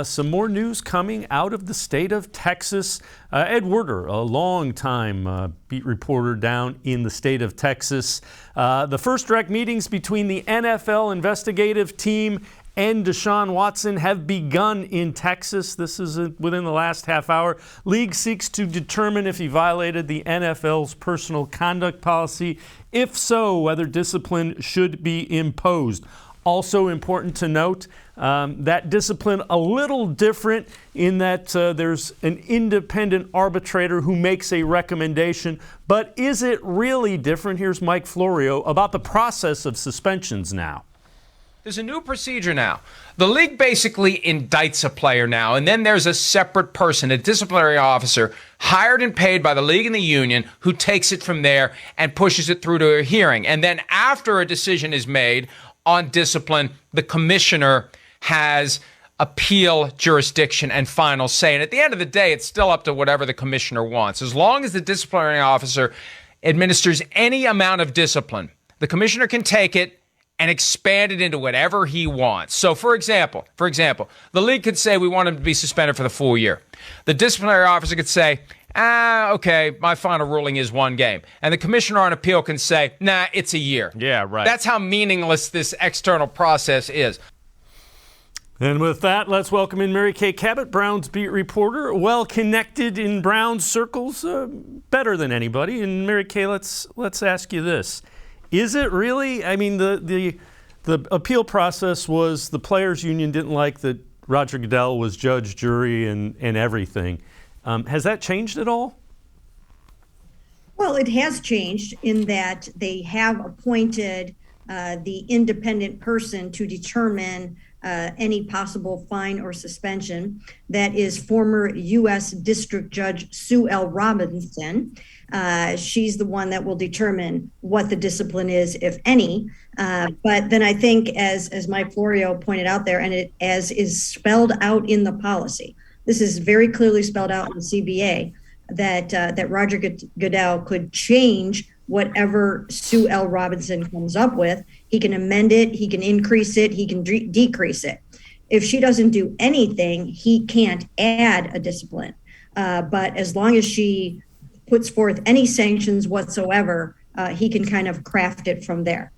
Some more news coming out of the state of Texas. Ed Werder, a long-time beat reporter down in the state of Texas. The first direct meetings between the NFL investigative team and Deshaun Watson have begun in Texas. This is within the last half hour. League seeks to determine if he violated the NFL's personal conduct policy. If so, whether discipline should be imposed. Also important to note, that discipline a little different in that there's an independent arbitrator who makes a recommendation. But is it really different? Here's Mike Florio about the process of suspensions now. There's a new procedure now. The league basically indicts a player now, and then there's a separate person, a disciplinary officer, hired and paid by the league and the union, who takes it from there and pushes it through to a hearing. And then after a decision is made on discipline, the commissioner has appeal jurisdiction and final say. And at the end of the day, it's still up to whatever the commissioner wants. As long as the disciplinary officer administers any amount of discipline, the commissioner can take it and expand it into whatever he wants. So, for example, the league could say we want him to be suspended for the full year. The disciplinary officer could say, okay, my final ruling is 1 game. And the commissioner on appeal can say, nah, it's a year. Yeah, right. That's how meaningless this external process is. And with that, let's welcome in Mary Kay Cabot, Browns beat reporter, well connected in Browns circles, better than anybody. And Mary Kay, let's ask you this. Is it really? I mean, the appeal process was the players' union didn't like that Roger Goodell was judge, jury, and everything. Has that changed at all? Well, it has changed in that they have appointed the independent person to determine any possible fine or suspension. That is former U.S. District Judge Sue L. Robinson. She's the one that will determine what the discipline is, if any. But then I think, as Mike Florio pointed out there, and as is spelled out in the policy, this is very clearly spelled out in the CBA, that Roger Goodell could change whatever Sue L. Robinson comes up with. He can amend it, he can increase it, he can decrease it. If she doesn't do anything, he can't add a discipline. But as long as she puts forth any sanctions whatsoever, he can kind of craft it from there.